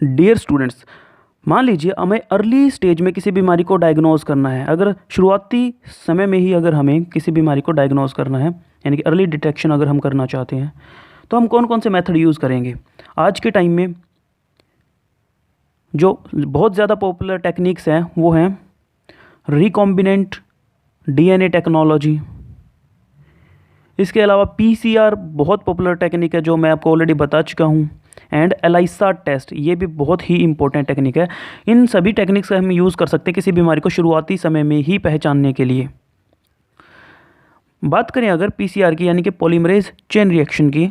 Dear students, मान लीजिए हमें अर्ली स्टेज में किसी बीमारी को डायग्नोज करना है। अगर शुरुआती समय में ही अगर हमें किसी बीमारी को डायग्नोज करना है, यानी कि अर्ली डिटेक्शन अगर हम करना चाहते हैं, तो हम कौन कौन से मेथड यूज़ करेंगे। आज के टाइम में जो बहुत ज़्यादा पॉपुलर टेक्निक्स हैं वो हैं रिकॉम्बिनेंट डीएनए टेक्नोलॉजी। इसके अलावा पीसीआर बहुत पॉपुलर टेक्निक है जो मैं आपको ऑलरेडी बता चुका हूँ, एंड एलाइसा टेस्ट, ये भी बहुत ही इंपॉर्टेंट टेक्निक है। इन सभी टेक्निक्स का हम यूज़ कर सकते हैं किसी बीमारी को शुरुआती समय में ही पहचानने के लिए। बात करें अगर पीसीआर की, यानी कि पॉलीमरेज चेन रिएक्शन की,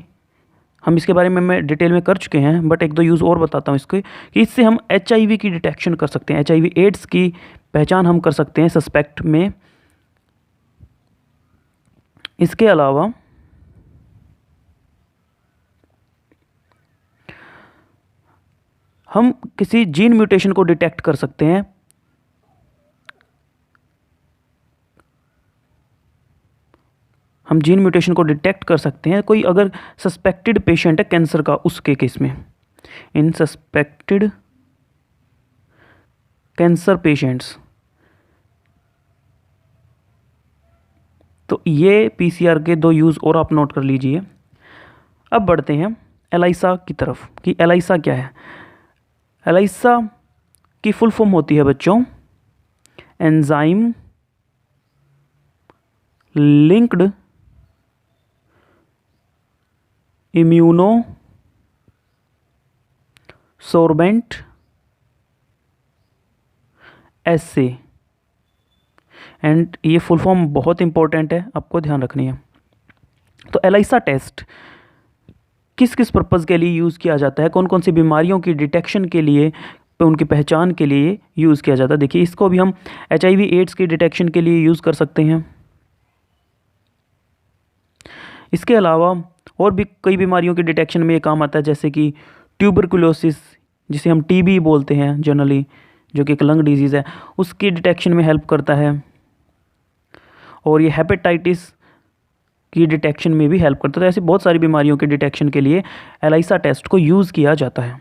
हम इसके बारे में मैं डिटेल में कर चुके हैं, बट एक दो यूज़ और बताता हूँ इसके, कि इससे हम एचआईवी की डिटेक्शन कर सकते हैं। एचआईवी एड्स की पहचान हम कर सकते हैं सस्पेक्ट में। इसके अलावा हम किसी जीन म्यूटेशन को डिटेक्ट कर सकते हैं। हम जीन म्यूटेशन को डिटेक्ट कर सकते हैं कोई अगर सस्पेक्टेड पेशेंट है कैंसर का, उसके केस में। इन सस्पेक्टेड कैंसर पेशेंट्स, तो ये पीसीआर के दो यूज़ और आप नोट कर लीजिए। अब बढ़ते हैं एलाइसा की तरफ कि एलाइसा क्या है। एलाइसा की फुल फॉर्म होती है बच्चों enzyme linked immunosorbent assay, and ये फुल फॉर्म बहुत इंपॉर्टेंट है, आपको ध्यान रखनी है। तो एलाइसा टेस्ट किस किस पर्पज़ के लिए यूज़ किया जाता है, कौन कौन सी बीमारियों की डिटेक्शन के लिए, उनकी पहचान के लिए यूज़ किया जाता है। देखिए, इसको भी हम एचआईवी एड्स की डिटेक्शन के लिए यूज़ कर सकते हैं। इसके अलावा और भी कई बीमारियों की डिटेक्शन में ये काम आता है, जैसे कि ट्यूबरकुलोसिस, जिसे हम टीबी बोलते हैं जनरली, जो कि एक लंग डिजीज़ है, उसकी डिटेक्शन में हेल्प करता है। और ये हेपेटाइटिस की डिटेक्शन में भी हेल्प करता है। तो ऐसी बहुत सारी बीमारियों के डिटेक्शन के लिए एलाइसा टेस्ट को यूज़ किया जाता है।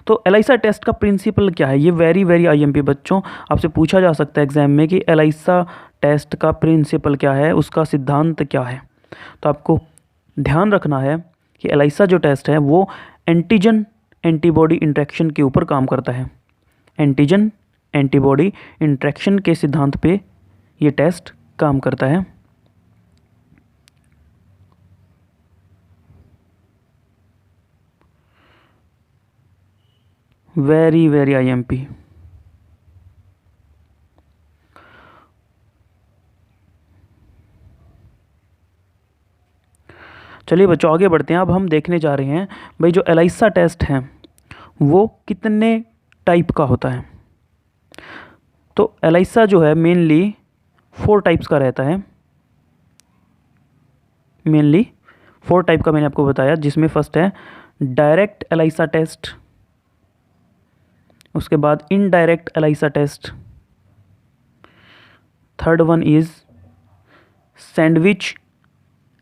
तो एलाइसा टेस्ट का प्रिंसिपल क्या है, ये वेरी आईएमपी बच्चों आपसे पूछा जा सकता है एग्जाम में कि एलाइसा टेस्ट का प्रिंसिपल क्या है, उसका सिद्धांत क्या है। तो आपको ध्यान रखना है कि एलाइसा जो टेस्ट है वो एंटीजन एंटीबॉडी इंटरेक्शन के ऊपर काम करता है। एंटीजन एंटीबॉडी इंटरेक्शन के सिद्धांत पे ये टेस्ट काम करता है। Very IMP. चलिए बच्चों आगे बढ़ते हैं। अब हम देखने जा रहे हैं भाई जो एलाइसा टेस्ट है वो कितने टाइप का होता है। तो एलाइसा जो है मेनली 4 टाइप्स का रहता है। मेनली 4 टाइप का मैंने आपको बताया, जिसमें फर्स्ट है डायरेक्ट एलाइसा टेस्ट, उसके बाद indirect ELISA test, third one is sandwich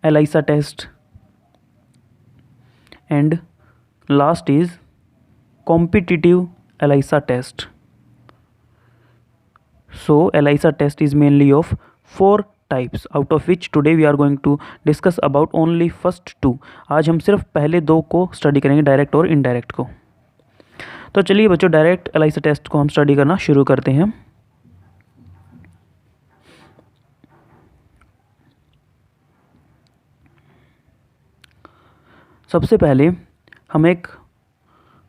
ELISA test, and last is competitive ELISA test. So ELISA test is mainly of 4 types, out of which today we are going to discuss about only first 2. आज हम सिर्फ पहले 2 को study करेंगे, direct और indirect को। तो चलिए बच्चों डायरेक्ट ELISA टेस्ट को हम स्टडी करना शुरू करते हैं। सबसे पहले हम एक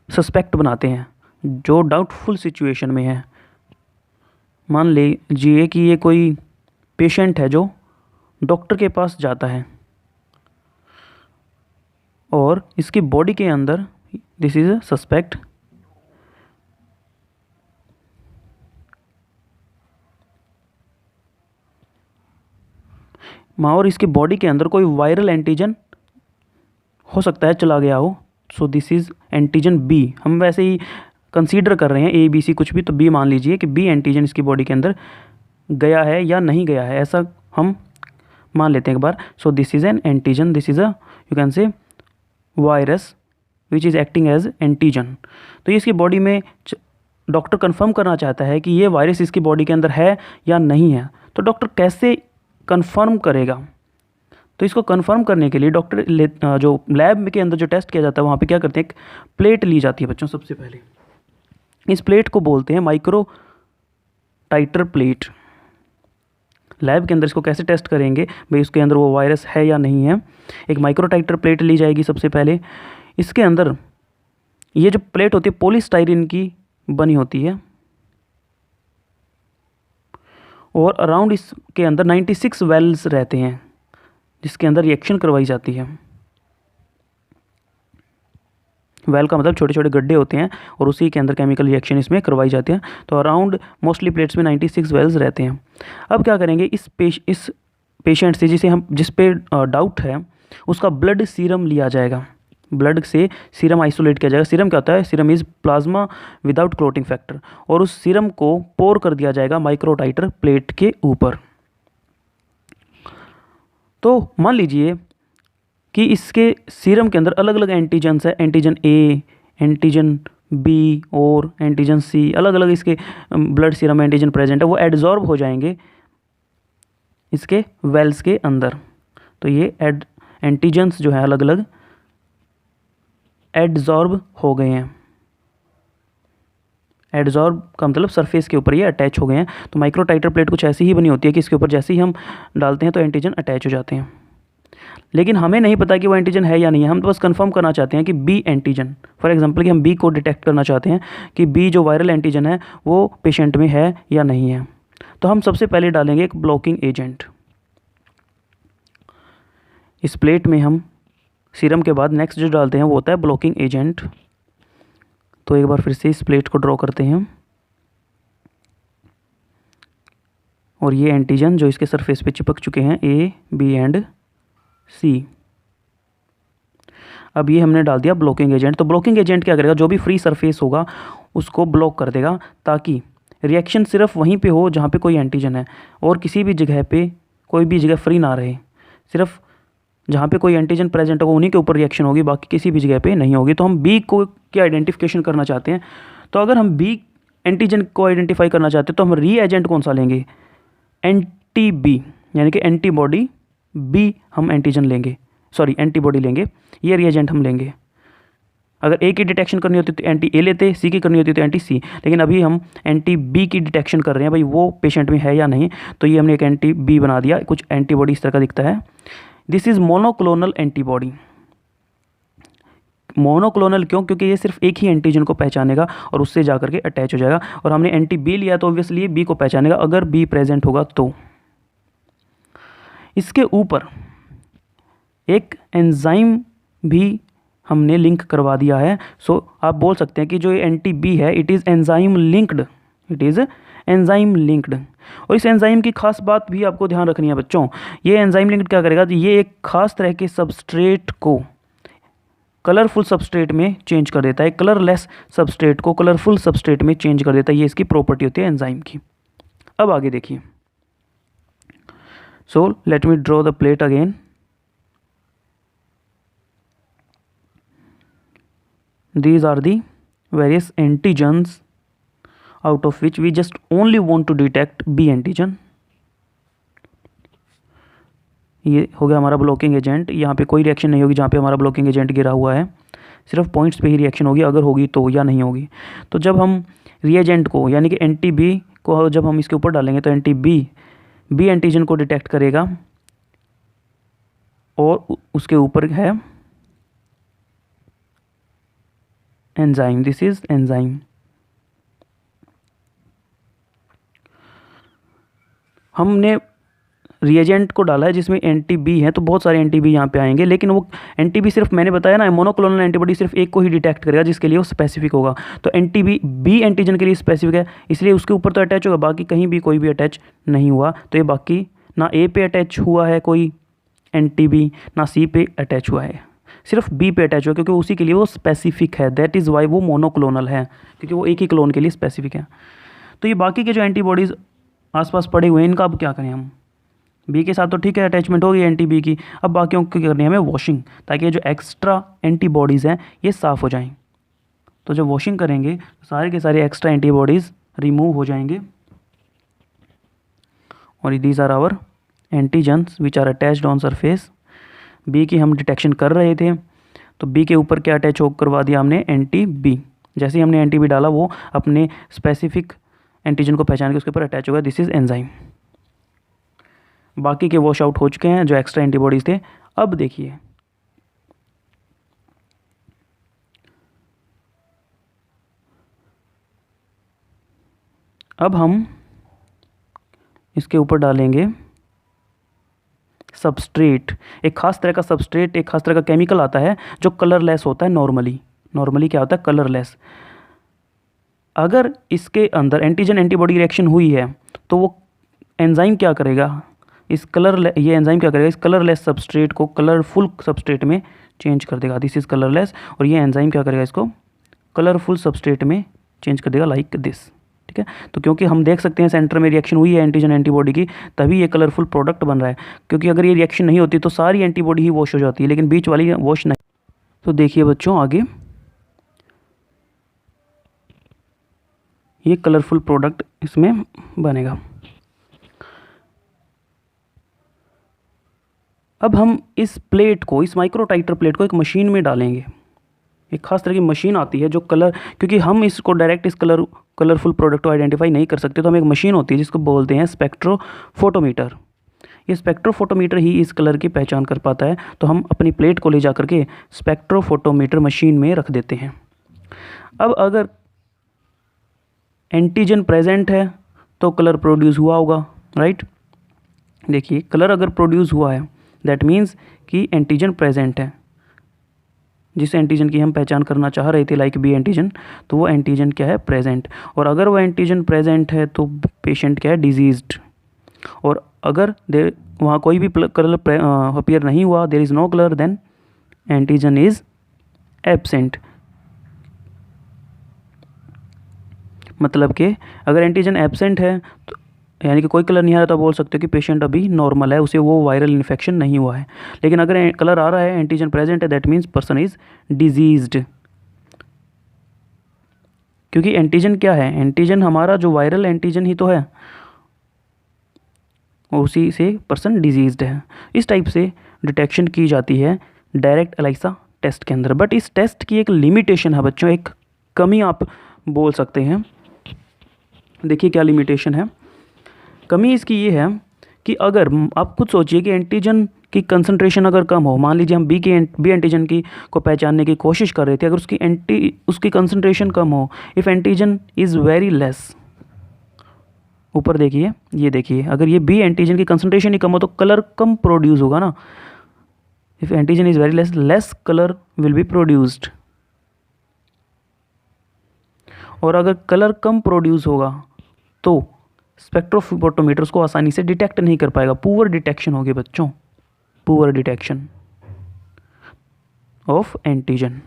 सस्पेक्ट बनाते हैं जो डाउटफुल सिचुएशन में है। मान लीजिए कि ये कोई पेशेंट है जो डॉक्टर के पास जाता है और इसकी बॉडी के अंदर, दिस इज अ सस्पेक्ट, और इसकी बॉडी के अंदर कोई वायरल एंटीजन हो सकता है चला गया हो। So this is antigen B. हम वैसे ही कंसीडर कर रहे हैं ए बी सी कुछ भी, तो बी मान लीजिए कि बी एंटीजन इसकी बॉडी के अंदर गया है या नहीं गया है, ऐसा हम मान लेते हैं एक बार। So this is an antigen, this is a you can say virus which is acting as antigen. तो ये इसकी बॉडी में डॉक्टर कंफर्म करना चाहता है कि ये वायरस इसकी बॉडी के अंदर है या नहीं है। तो डॉक्टर कैसे कंफर्म करेगा? तो इसको कंफर्म करने के लिए डॉक्टर जो लैब के अंदर जो टेस्ट किया जाता है वहाँ पे क्या करते हैं, एक प्लेट ली जाती है बच्चों। सबसे पहले इस प्लेट को बोलते हैं माइक्रो टाइटर प्लेट। लैब के अंदर इसको कैसे टेस्ट करेंगे भाई उसके अंदर वो वायरस है या नहीं है? एक माइक्रो टाइटर प्लेट ली जाएगी सबसे पहले। इसके अंदर ये जो प्लेट होती है पॉलीस्टाइरिन की बनी होती है और अराउंड इसके अंदर 96 वेल्स रहते हैं जिसके अंदर रिएक्शन करवाई जाती है। वेल का मतलब छोटे छोटे गड्ढे होते हैं और उसी के अंदर केमिकल रिएक्शन इसमें करवाई जाती है। तो अराउंड मोस्टली प्लेट्स में 96 वेल्स रहते हैं। अब क्या करेंगे, इस पेशेंट से जिस पे डाउट है उसका ब्लड सीरम लिया जाएगा। ब्लड से सीरम आइसोलेट किया जाएगा। सीरम क्या होता है? Serum is plasma without clotting factor. और उस सीरम को पोर कर दिया जाएगा माइक्रो टाइटर प्लेट के ऊपर। तो मान लीजिए कि इसके सीरम के अंदर अलग अलग एंटीजन्स है, एंटीजन ए, एंटीजन बी और एंटीजन सी, अलग अलग इसके ब्लड सीरम एंटीजन प्रेजेंट है। वो एडजॉर्ब हो जाएंगे इसके वेल्स के अंदर। तो ये एंटीजन्स जो है अलग अलग एडजॉर्ब हो गए हैं। एडजॉर्ब का मतलब सरफेस के ऊपर ये अटैच हो गए हैं। तो माइक्रो टाइटर प्लेट कुछ ऐसी ही बनी होती है कि इसके ऊपर जैसे ही हम डालते हैं तो एंटीजन अटैच हो जाते हैं। लेकिन हमें नहीं पता कि वो एंटीजन है या नहीं है। हम तो बस कंफर्म करना चाहते हैं कि बी एंटीजन, फॉर एग्जांपल कि हम बी को डिटेक्ट करना चाहते हैं कि बी जो वायरल एंटीजन है वो पेशेंट में है या नहीं है। तो हम सबसे पहले डालेंगे एक ब्लॉकिंग एजेंट। इस प्लेट में हम सीरम के बाद नेक्स्ट जो डालते हैं वो होता है ब्लॉकिंग एजेंट। तो एक बार फिर से इस प्लेट को ड्रॉ करते हैं और ये एंटीजन जो इसके सरफेस पे चिपक चुके हैं ए, बी एंड सी। अब ये हमने डाल दिया ब्लॉकिंग एजेंट। तो ब्लॉकिंग एजेंट क्या करेगा, जो भी फ्री सरफेस होगा उसको ब्लॉक कर देगा ताकि रिएक्शन सिर्फ वहीं पे हो जहाँ पे कोई एंटीजन है और किसी भी जगह पे कोई भी जगह फ्री ना रहे। सिर्फ जहाँ पे कोई एंटीजन प्रेजेंट होगा उन्हीं के ऊपर रिएक्शन होगी, बाकी किसी भी जगह पे नहीं होगी। तो हम बी को क्या आइडेंटिफिकेशन करना चाहते हैं। तो अगर हम बी एंटीजन को आइडेंटिफाई करना चाहते हैं तो हम री एजेंट कौन सा लेंगे, एंटी बी, यानी कि एंटीबॉडी बी हम एंटीजन लेंगे, सॉरी एंटीबॉडी लेंगे। ये रिएजेंट हम लेंगे। अगर ए की डिटेक्शन करनी होती तो एंटी ए लेते, सी की करनी होती तो एंटी सी, लेकिन अभी हम एंटी बी की डिटेक्शन कर रहे हैं भाई वो पेशेंट में है या नहीं। तो ये हमने एक एंटी बी बना दिया। कुछ एंटीबॉडी इस तरह का दिखता है। This is monoclonal antibody. Monoclonal क्यों? क्योंकि ये सिर्फ एक ही एंटीजन को पहचानेगा और उससे जाकर के अटैच हो जाएगा। और हमने एंटी बी लिया तो ऑब्वियसली ये बी को पहचानेगा अगर बी प्रेजेंट होगा तो। इसके ऊपर एक एंजाइम भी हमने लिंक करवा दिया है। सो आप बोल सकते हैं कि जो ये एंटी बी है it is enzyme linked, it is enzyme linked. और इस एंजाइम की खास बात भी आपको ध्यान रखनी है बच्चों। ये एंजाइम लिंक्ड क्या करेगा, तो ये एक खास तरह के सबस्ट्रेट को कलरफुल सबस्ट्रेट में चेंज कर देता है, कलरलेस सबस्ट्रेट को कलरफुल सबस्ट्रेट में चेंज कर देता है। ये इसकी प्रॉपर्टी होती है एंजाइम की। अब आगे देखिए। So let me draw the plate again. These are the various antigens out of which we just only want to detect B antigen. ये हो गया हमारा ब्लॉकिंग एजेंट। यहाँ पे कोई रिएक्शन नहीं होगी जहाँ पे हमारा ब्लॉकिंग एजेंट गिरा हुआ है, सिर्फ पॉइंट्स पे ही रिएक्शन होगी, अगर होगी तो या नहीं होगी। तो जब हम रिएजेंट को यानी कि एंटी बी को जब हम इसके ऊपर डालेंगे तो एंटी बी एंटीजन को डिटेक्ट करेगा और उसके ऊपर है एंजाइम। This is enzyme. हमने रिएजेंट को डाला है जिसमें एंटी बी है, तो बहुत सारे एंटी बी यहाँ पे आएंगे, लेकिन वो एंटी बी सिर्फ मैंने बताया ना मोनोक्लोनल एंटीबॉडी सिर्फ एक को ही डिटेक्ट करेगा जिसके लिए वो स्पेसिफिक होगा। तो एंटी बी एंटीजन के लिए स्पेसिफिक है, इसलिए उसके ऊपर तो अटैच होगा, बाकी कहीं भी कोई भी अटैच नहीं हुआ। तो ये बाकी ना ए पे अटैच हुआ है कोई एंटी बी, ना सी पे अटैच हुआ है, सिर्फ बी पे अटैच हुआ क्योंकि उसी के लिए वो स्पेसिफिक है। दैट इज़ वाई वो मोनोक्लोनल है, क्योंकि वो एक ही क्लोन के लिए स्पेसिफिक है। तो ये बाकी के जो एंटीबॉडीज़ आसपास पड़े हुए हैं इनका अब क्या करें हम, बी के साथ तो ठीक है अटैचमेंट होगी एंटी बी की। अब बाकियों की करनी है हमें वॉशिंग, ताकि ये जो एक्स्ट्रा एंटीबॉडीज़ हैं ये साफ़ हो जाएं। तो जब वॉशिंग करेंगे तो सारे के सारे एक्स्ट्रा एंटीबॉडीज़ रिमूव हो जाएंगे, और these are our antigens which are attached on surface. B की हम डिटेक्शन कर रहे थे, तो बी के ऊपर क्या अटैच हो करवा दिया हमने, एंटी बी। जैसे ही हमने एंटी बी डाला वो अपने स्पेसिफिक एंटीजन को पहचान के उसके ऊपर अटैच होगा, दिस इज़ एंजाइम। बाकी के वॉश आउट हो चुके हैं जो एक्स्ट्रा एंटीबॉडीज़ थे। अब देखिए अब हम इसके ऊपर डालेंगे सबस्ट्रेट। एक खास तरह का सबस्ट्रेट, एक खास तरह का केमिकल आता है जो कलरलेस होता है। नॉर्मली क्या होता है, कलरलेस। अगर इसके अंदर एंटीजन एंटीबॉडी रिएक्शन हुई है तो वो एंजाइम क्या करेगा, ये एंजाइम क्या करेगा, इस कलरलेस सबस्ट्रेट को कलरफुल सबस्ट्रेट में चेंज कर देगा। दिस इज़ कलरलेस, और ये एंजाइम क्या करेगा, इसको कलरफुल सबस्ट्रेट में चेंज कर देगा, लाइक दिस। ठीक है, तो क्योंकि हम देख सकते हैं सेंटर में रिएक्शन हुई है एंटीजन एंटीबॉडी की, तभी ये कलरफुल प्रोडक्ट बन रहा है। क्योंकि अगर ये रिएक्शन नहीं होती तो सारी एंटीबॉडी ही वॉश हो जाती है, लेकिन बीच वाली वॉश नहीं। तो देखिए बच्चों, आगे ये कलरफुल प्रोडक्ट इसमें बनेगा। अब हम इस प्लेट को, इस माइक्रोटाइटर प्लेट को एक मशीन में डालेंगे। एक खास तरह की मशीन आती है जो कलर, क्योंकि हम इसको डायरेक्ट इस कलरफुल प्रोडक्ट को आइडेंटिफाई नहीं कर सकते, तो हम एक मशीन होती है जिसको बोलते हैं स्पेक्ट्रोफोटोमीटर। ये स्पेक्ट्रोफोटोमीटर ही इस कलर की पहचान कर पाता है। तो हम अपनी प्लेट को ले जा करके स्पेक्ट्रोफोटोमीटर मशीन में रख देते हैं। अब अगर एंटीजन प्रेजेंट है तो कलर प्रोड्यूस हुआ होगा, राइट। देखिए, कलर अगर प्रोड्यूस हुआ है दैट मीन्स कि एंटीजन प्रेजेंट है। जिस एंटीजन की हम पहचान करना चाह रहे थे, लाइक बी एंटीजन, तो वो एंटीजन क्या है, प्रेजेंट। और अगर वो एंटीजन प्रेजेंट है तो पेशेंट क्या है, डिजीज्ड। और अगर देर वहाँ कोई भी कलर अपीयर नहीं हुआ, there is no colour, then antigen is absent. मतलब कि अगर एंटीजन एब्सेंट है तो यानी कि कोई कलर नहीं आ रहा, तो बोल सकते हो कि पेशेंट अभी नॉर्मल है, उसे वो वायरल इन्फेक्शन नहीं हुआ है। लेकिन अगर कलर आ रहा है, एंटीजन प्रेजेंट है, that means person is diseased. क्योंकि एंटीजन क्या है, एंटीजन हमारा जो वायरल एंटीजन ही तो है, और उसी से पर्सन डिजीज्ड है। इस टाइप से डिटेक्शन की जाती है डायरेक्ट एलाइसा टेस्ट के अंदर। बट इस टेस्ट की एक लिमिटेशन है बच्चों, एक कमी आप बोल सकते हैं। देखिए क्या लिमिटेशन है। कमी इसकी ये है कि अगर आप खुद सोचिए कि एंटीजन की कंसंट्रेशन अगर कम हो, मान लीजिए हम बी एंटीजन की को पहचानने की कोशिश कर रहे थे, अगर उसकी कंसंट्रेशन कम हो, if antigen is very less, ऊपर देखिए, ये देखिए, अगर ये बी एंटीजन की कंसंट्रेशन ही कम हो तो कलर कम प्रोड्यूस होगा ना। If antigen is very less, less colour will be produced. और अगर कलर कम प्रोड्यूस होगा तो स्पेक्ट्रोफोटोमीटर उसको आसानी से डिटेक्ट नहीं कर पाएगा। पुअर डिटेक्शन होगी बच्चों, पुअर डिटेक्शन ऑफ एंटीजन,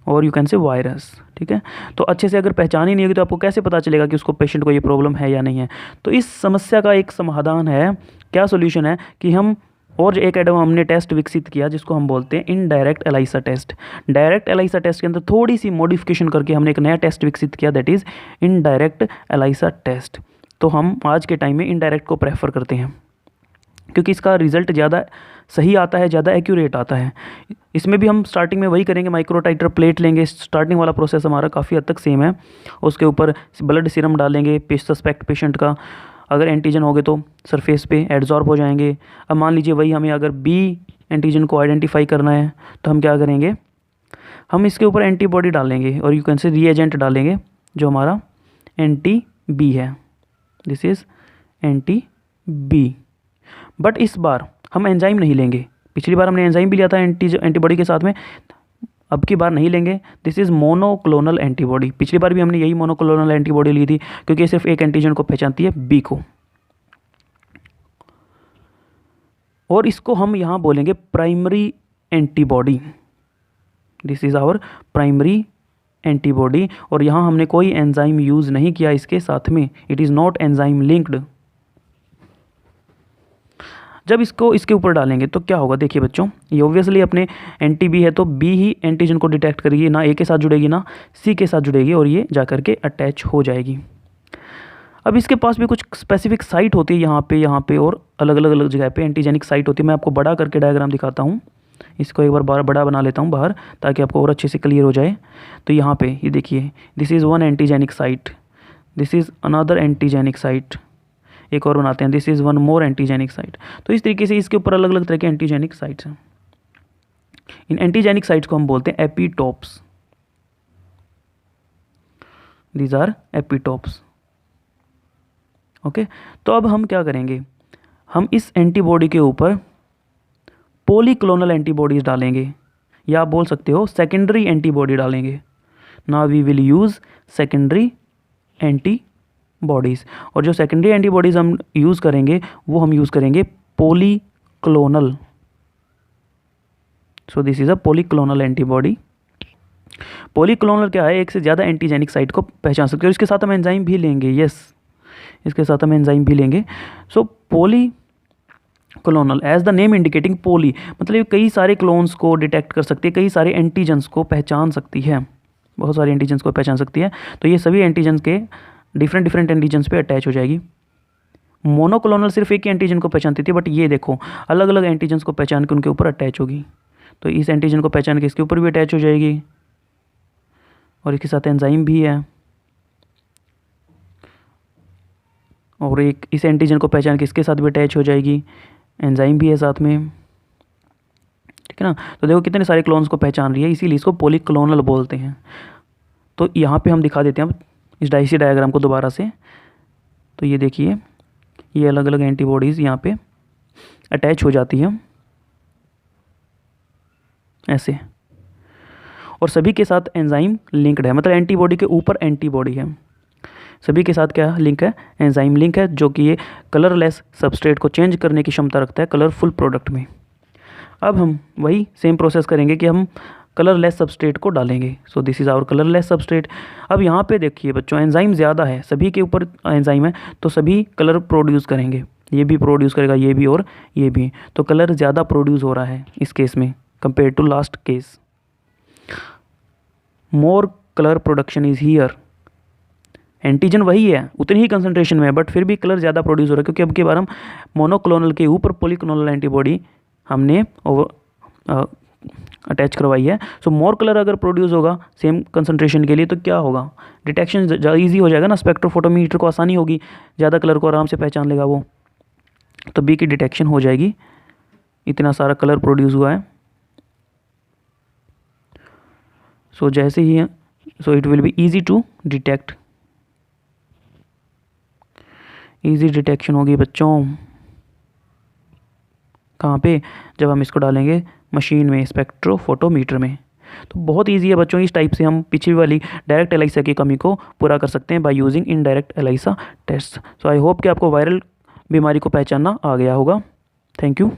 और यू कैन से वायरस। ठीक है, तो अच्छे से अगर पहचान ही नहीं होगी तो आपको कैसे पता चलेगा कि उसको पेशेंट को ये प्रॉब्लम है या नहीं है। तो इस समस्या का एक समाधान है, क्या सोल्यूशन है कि हम और एक एडम हमने टेस्ट विकसित किया जिसको हम बोलते हैं indirect ELISA test. Direct ELISA test के अंदर थोड़ी सी मॉडिफिकेशन करके हमने एक नया टेस्ट विकसित किया, that is indirect ELISA test. तो हम आज के टाइम में इनडायरेक्ट को प्रेफर करते हैं क्योंकि इसका रिजल्ट ज़्यादा सही आता है, ज़्यादा एक्यूरेट आता है। इसमें भी हम स्टार्टिंग में वही करेंगे, माइक्रोटाइटर प्लेट लेंगे, स्टार्टिंग वाला प्रोसेस हमारा काफ़ी हद तक सेम है। उसके ऊपर ब्लड सीरम डालेंगे सस्पेक्ट पेशेंट का, अगर एंटीजन हो गए तो सरफेस पे एड्जॉर्ब हो जाएंगे। अब मान लीजिए वही हमें अगर बी एंटीजन को आइडेंटिफाई करना है तो हम क्या करेंगे, हम इसके ऊपर एंटीबॉडी डालेंगे और यू कैन से रिएजेंट डालेंगे जो हमारा एंटी बी है, this is anti B. But इस बार हम एंजाइम नहीं लेंगे। पिछली बार हमने एंजाइम भी लिया था एंटीबॉडी के साथ में, अब की बार नहीं लेंगे। This is monoclonal antibody. पिछली बार भी हमने यही मोनोक्लोनल एंटीबॉडी ली थी क्योंकि ये सिर्फ एक एंटीजन को पहचानती है, बी को। और इसको हम यहाँ बोलेंगे primary antibody. This is our primary antibody. और यहाँ हमने कोई एंजाइम यूज़ नहीं किया इसके साथ में, it is not enzyme linked. जब इसको इसके ऊपर डालेंगे तो क्या होगा, देखिए बच्चों, ये ऑब्वियसली अपने एंटी बी है तो बी ही एंटीजन को डिटेक्ट करेगी, ना ए के साथ जुड़ेगी ना सी के साथ जुड़ेगी, और ये जा करके अटैच हो जाएगी। अब इसके पास भी कुछ स्पेसिफिक साइट होती है यहाँ पे और अलग अलग जगह पे एंटीजेनिक साइट होती है। मैं आपको बड़ा करके डायग्राम दिखाता हूँ, इसको एक बार बड़ा बना लेता हूँ बाहर ताकि आपको और अच्छे से क्लियर हो जाए। तो यहाँ पे ये देखिए, this is one antigenic site, this is another antigenic site, एक और बनाते हैं, this is one more antigenic site. तो इस तरीके से इसके ऊपर अलग अलग तरह के एंटीजेनिक साइट्स हैं। इन एंटीजेनिक साइट्स को हम बोलते हैं एपीटॉप्स, दीज आर एपीटॉप्स। ओके, तो अब हम क्या करेंगे, हम इस एंटीबॉडी के ऊपर पॉलीक्लोनल एंटीबॉडीज़ डालेंगे, या आप बोल सकते हो सेकेंडरी एंटीबॉडी डालेंगे। Now we will use secondary antibodies, और जो सेकेंडरी एंटीबॉडीज़ हम यूज़ करेंगे वो हम यूज़ करेंगे polyclonal. So this is a polyclonal antibody. Polyclonal क्या है, एक से ज़्यादा एंटीजेनिक साइट को पहचान सकते हैं, और इसके साथ हम एंजाइम भी लेंगे, यस इसके साथ हम एंजाइम भी लेंगे। So polyclonal as the name indicating poly, मतलब ये कई सारे क्लोन्स को डिटेक्ट कर सकती है, कई सारे एंटीजन्स को पहचान सकती है, बहुत सारे एंटीजन्स को पहचान सकती है। तो ये सभी एंटीजन्स के डिफरेंट एंटीजन्स पे अटैच हो जाएगी। मोनोक्लोनल सिर्फ एक ही एंटीजन को पहचानती थी, बट ये देखो अलग अलग एंटीजन्स को पहचान के उनके ऊपर अटैच होगी। तो इस एंटीजन को पहचान के इसके ऊपर भी अटैच हो जाएगी, और इसके साथ एंजाइम भी है, और एक इस एंटीजन को पहचान के इसके साथ भी अटैच हो जाएगी, एंजाइम भी है साथ में, ठीक है ना। तो देखो कितने सारे क्लोन्स को पहचान रही है, इसीलिए इसको पॉलीक्लोनल बोलते हैं। तो यहाँ पे हम दिखा देते हैं अब इस इसी डायग्राम को दोबारा से। तो ये देखिए, ये अलग अलग एंटीबॉडीज़ यहाँ पे अटैच हो जाती है ऐसे, और सभी के साथ एंजाइम लिंक्ड है, मतलब एंटीबॉडी के ऊपर एंटीबॉडी है, सभी के साथ क्या लिंक है, एंजाइम लिंक है, जो कि ये कलरलेस सबस्ट्रेट को चेंज करने की क्षमता रखता है कलरफुल प्रोडक्ट में। अब हम वही सेम प्रोसेस करेंगे कि हम कलरलेस सबस्ट्रेट को डालेंगे। So this is our colourless substrate. अब यहाँ पे देखिए बच्चों, एंजाइम ज़्यादा है, सभी के ऊपर एंजाइम है, तो सभी कलर प्रोड्यूस करेंगे, ये भी प्रोड्यूस करेगा, ये भी और ये भी, तो कलर ज़्यादा प्रोड्यूस हो रहा है इस केस में compare to last case. More colour production is here, antigen वही है, उतनी ही कंसंट्रेशन में है, बट फिर भी कलर ज़्यादा प्रोड्यूस हो रहा है, क्योंकि अब की बार हम मोनोक्लोनल के ऊपर पॉलीक्लोनल एंटीबॉडी हमने अटैच करवाई है। सो मोर कलर अगर प्रोड्यूस होगा सेम कंसंट्रेशन के लिए, तो क्या होगा, डिटेक्शन ईजी हो जाएगा ना, स्पेक्ट्रोफोटोमीटर को आसानी होगी, ज़्यादा कलर को आराम से पहचान लेगा वो, तो बी की डिटेक्शन हो जाएगी, इतना सारा कलर प्रोड्यूस हुआ है। सो जैसे ही so it will be easy to detect, easy detection होगी बच्चों, कहाँ पे, जब हम इसको डालेंगे मशीन में, स्पेक्ट्रोफोटोमीटर में। तो बहुत इजी है बच्चों, इस टाइप से हम पिछली वाली डायरेक्ट एलाइसा की कमी को पूरा कर सकते हैं by using indirect ELISA test. So I hope कि आपको वायरल बीमारी को पहचानना आ गया होगा। Thank you.